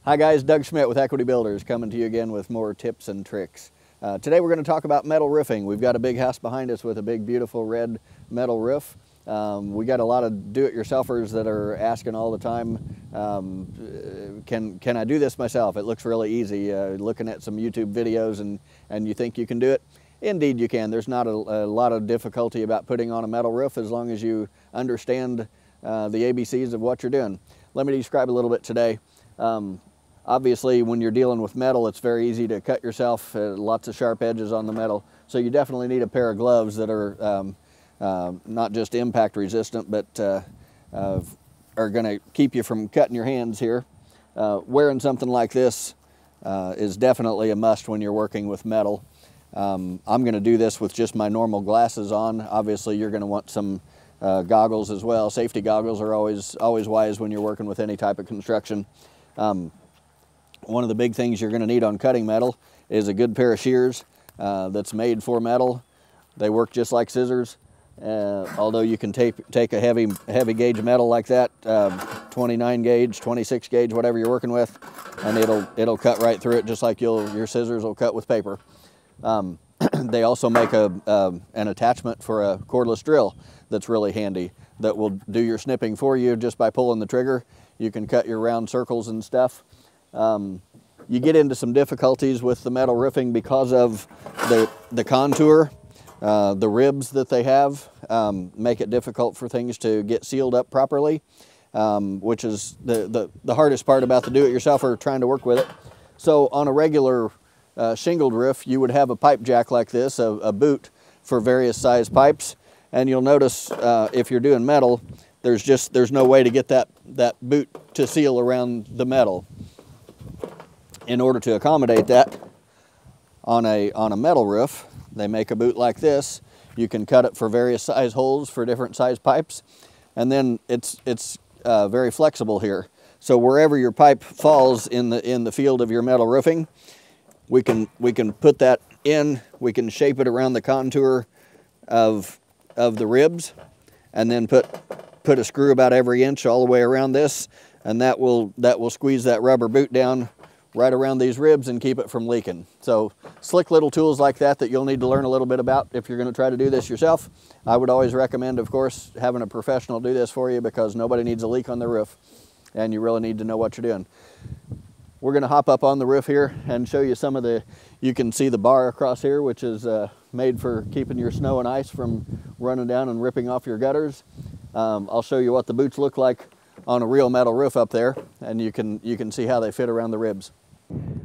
Hi guys, Doug Schmidt with Equity Builders coming to you again with more tips and tricks. Today we're going to talk about metal roofing. We've got a big house behind us with a big beautiful red metal roof. We got a lot of do-it-yourselfers that are asking all the time, can I do this myself? It looks really easy. Looking at some YouTube videos and you think you can do it? Indeed you can. There's not a lot of difficulty about putting on a metal roof as long as you understand the ABCs of what you're doing. Let me describe a little bit today. Obviously, when you're dealing with metal, it's very easy to cut yourself, lots of sharp edges on the metal. So you definitely need a pair of gloves that are not just impact resistant, but are gonna keep you from cutting your hands here. Wearing something like this is definitely a must when you're working with metal. I'm gonna do this with just my normal glasses on. Obviously, you're gonna want some goggles as well. Safety goggles are always wise when you're working with any type of construction. One of the big things you're going to need on cutting metal is a good pair of shears that's made for metal. They work just like scissors, although you can take a heavy gauge metal like that, 29 gauge, 26 gauge, whatever you're working with, and it'll cut right through it just like your scissors will cut with paper. They also make an attachment for a cordless drill that's really handy that will do your snipping for you just by pulling the trigger. You can cut your round circles and stuff. You get into some difficulties with the metal roofing because of the contour. The ribs that they have make it difficult for things to get sealed up properly, which is the hardest part about the do-it-yourselfer trying to work with it. So on a regular shingled roof, you would have a pipe jack like this, a boot for various size pipes. And you'll notice if you're doing metal, there's no way to get that boot to seal around the metal. In order to accommodate that, on a metal roof, they make a boot like this. You can cut it for various size holes for different size pipes, and then it's very flexible here. So wherever your pipe falls in the field of your metal roofing, we can put that in. We can shape it around the contour of the ribs, and then put a screw about every inch all the way around this, and that will squeeze that rubber boot down right around these ribs and keep it from leaking. So slick little tools like that you'll need to learn a little bit about if you're going to try to do this yourself. I would always recommend, of course, having a professional do this for you, because nobody needs a leak on the roof, and you really need to know what you're doing. We're going to hop up on the roof here and show you some of you can see the bar across here, which is made for keeping your snow and ice from running down and ripping off your gutters. I'll show you what the boots look like on a real metal roof up there, and you can see how they fit around the ribs.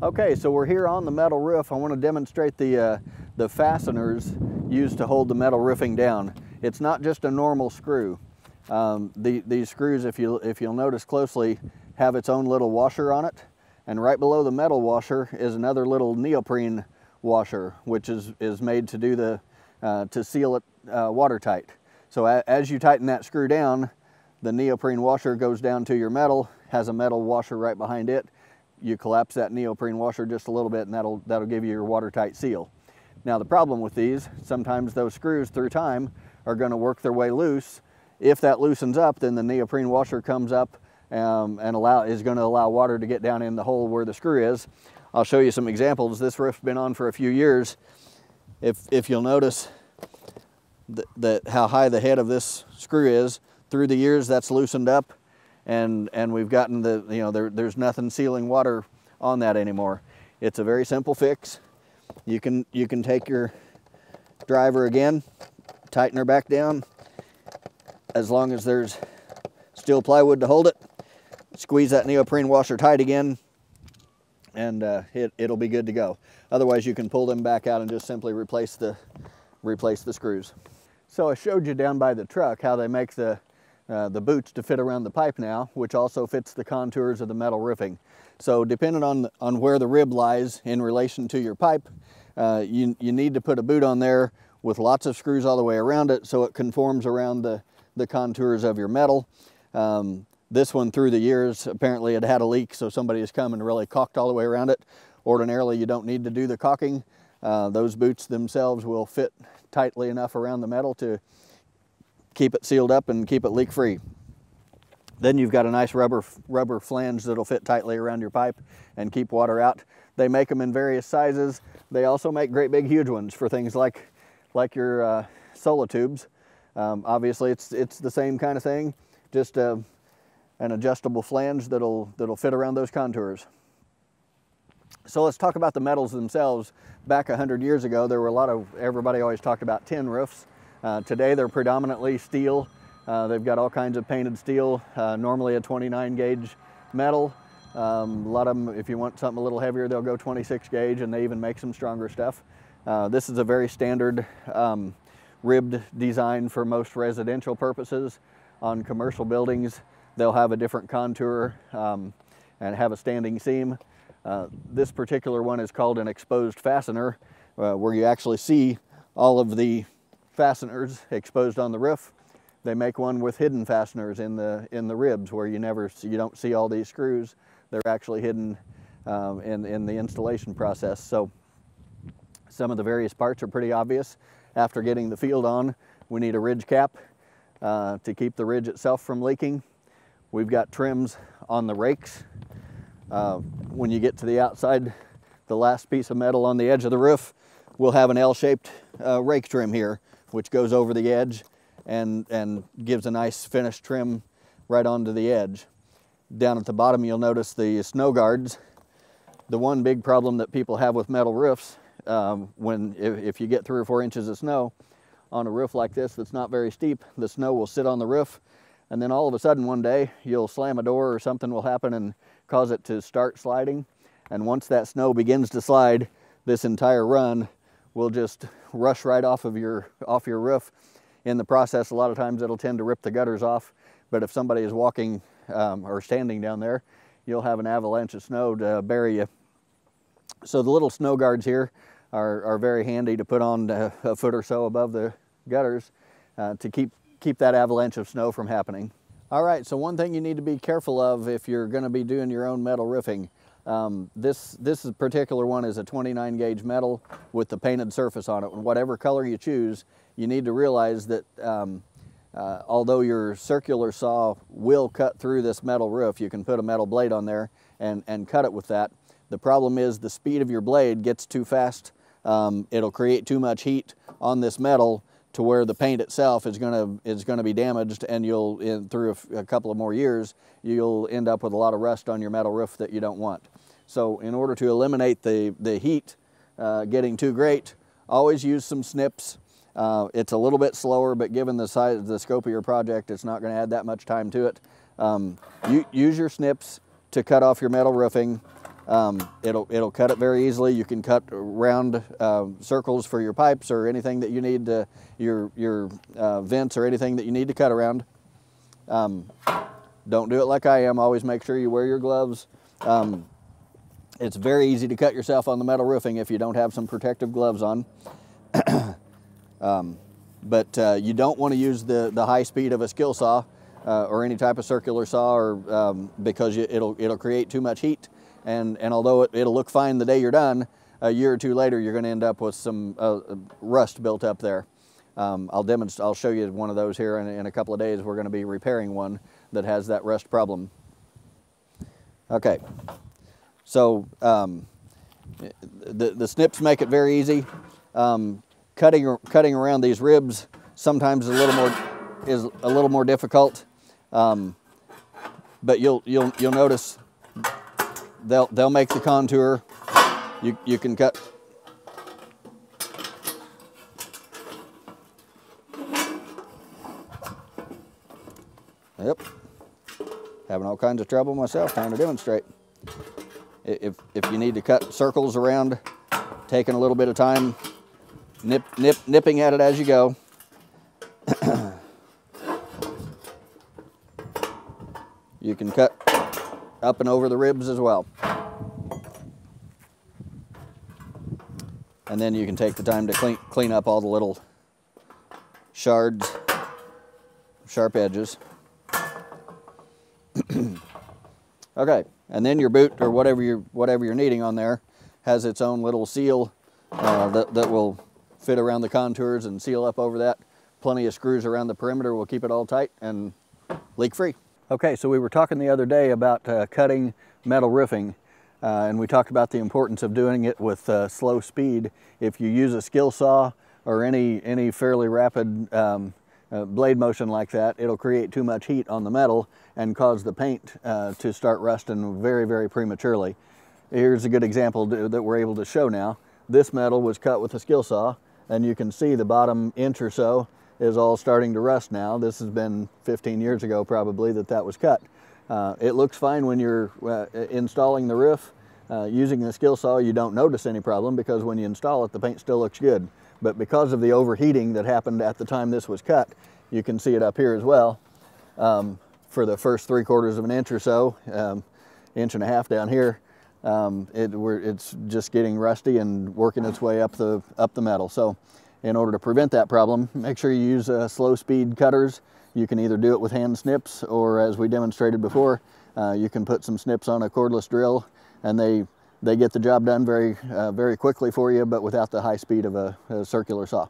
Okay, so we're here on the metal roof. I want to demonstrate the fasteners used to hold the metal roofing down. It's not just a normal screw. These screws, if you'll notice closely, have its own little washer on it, and right below the metal washer is another little neoprene washer, which is made to do to seal it watertight. So as you tighten that screw down, the neoprene washer goes down to your metal, has a metal washer right behind it. You collapse that neoprene washer just a little bit, and that'll give you your watertight seal. Now the problem with these, sometimes those screws through time are going to work their way loose. If that loosens up, then the neoprene washer comes up and is going to allow water to get down in the hole where the screw is. I'll show you some examples. This roof's been on for a few years. If you'll notice how high the head of this screw is, through the years that's loosened up, and we've gotten there's nothing sealing water on that anymore. It's a very simple fix. You can take your driver again, tighten her back down. As long as there's still plywood to hold it, squeeze that neoprene washer tight again, and it'll be good to go. Otherwise, you can pull them back out and just simply replace the screws. So I showed you down by the truck how they make the boots to fit around the pipe now, which also fits the contours of the metal roofing. So depending on where the rib lies in relation to your pipe, you need to put a boot on there with lots of screws all the way around it so it conforms around the contours of your metal. This one, through the years, apparently it had a leak, so somebody has come and really caulked all the way around it. Ordinarily, you don't need to do the caulking. Those boots themselves will fit tightly enough around the metal to keep it sealed up and keep it leak-free. Then you've got a nice rubber flange that'll fit tightly around your pipe and keep water out. They make them in various sizes. They also make great big huge ones for things like your Solitubes. Obviously it's the same kind of thing, just an adjustable flange that'll fit around those contours. So let's talk about the metals themselves. Back 100 years ago, there were everybody always talked about tin roofs. Today they're predominantly steel. They've got all kinds of painted steel, normally a 29 gauge metal. A lot of them, if you want something a little heavier, they'll go 26 gauge, and they even make some stronger stuff. This is a very standard ribbed design for most residential purposes. On commercial buildings, they'll have a different contour and have a standing seam. This particular one is called an exposed fastener, where you actually see all of the fasteners exposed on the roof. They make one with hidden fasteners in the ribs, where you don't see all these screws. They're actually hidden in the installation process. So some of the various parts are pretty obvious. After getting the field on, we need a ridge cap to keep the ridge itself from leaking. We've got trims on the rakes. When you get to the outside, the last piece of metal on the edge of the roof, we'll have an L-shaped rake trim here, which goes over the edge and gives a nice finished trim right onto the edge. Down at the bottom, you'll notice the snow guards. The one big problem that people have with metal roofs, if you get 3 or 4 inches of snow on a roof like this that's not very steep, the snow will sit on the roof, and then all of a sudden one day you'll slam a door or something will happen and cause it to start sliding. And once that snow begins to slide, this entire run will just rush right off your roof. In the process, a lot of times it'll tend to rip the gutters off, but if somebody is walking or standing down there, you'll have an avalanche of snow to bury you. So the little snow guards here are very handy to put on a foot or so above the gutters to keep that avalanche of snow from happening. All right, so one thing you need to be careful of if you're going to be doing your own metal roofing. This particular one is a 29 gauge metal with the painted surface on it. Whatever color you choose, you need to realize that although your circular saw will cut through this metal roof, you can put a metal blade on there and cut it with that. The problem is the speed of your blade gets too fast. It'll create too much heat on this metal to where the paint itself is going to be damaged, and through a couple of more years, you'll end up with a lot of rust on your metal roof that you don't want. So in order to eliminate the heat getting too great, always use some snips. It's a little bit slower, but given the size, the scope of your project, it's not going to add that much time to it. Use your snips to cut off your metal roofing. It'll cut it very easily. You can cut round circles for your pipes or anything that you need to, your vents or anything that you need to cut around. Don't do it like I am. Always make sure you wear your gloves. It's very easy to cut yourself on the metal roofing if you don't have some protective gloves on. But you don't want to use the high speed of a skill saw or any type of circular saw, or because it'll create too much heat. And although it'll look fine the day you're done, a year or two later you're going to end up with some rust built up there. I'll show you one of those here in a couple of days. We're going to be repairing one that has that rust problem. Okay, so the snips make it very easy. Cutting around these ribs sometimes is a little more difficult, but you'll notice they'll make the contour. You can cut. Yep, having all kinds of trouble myself trying to demonstrate. If you need to cut circles around, taking a little bit of time, nipping at it as you go. You can cut up and over the ribs as well. And then you can take the time to clean up all the little shards, sharp edges. Okay, and then your boot or whatever you're needing on there has its own little seal that will fit around the contours and seal up over that. Plenty of screws around the perimeter will keep it all tight and leak free. Okay, so we were talking the other day about cutting metal roofing, and we talked about the importance of doing it with slow speed. If you use a skill saw or any fairly rapid blade motion like that, it'll create too much heat on the metal and cause the paint to start rusting very, very prematurely. Here's a good example that we're able to show now. This metal was cut with a skill saw, and you can see the bottom inch or so is all starting to rust now. This has been 15 years ago probably that was cut. It looks fine when you're installing the roof. Using the skill saw, you don't notice any problem because when you install it, the paint still looks good. But because of the overheating that happened at the time this was cut, you can see it up here as well. For the first 3/4 of an inch or so, inch and a half down here, it's just getting rusty and working its way up the metal. So in order to prevent that problem, make sure you use slow speed cutters. You can either do it with hand snips, or as we demonstrated before, you can put some snips on a cordless drill, and they get the job done very quickly for you, but without the high speed of a circular saw.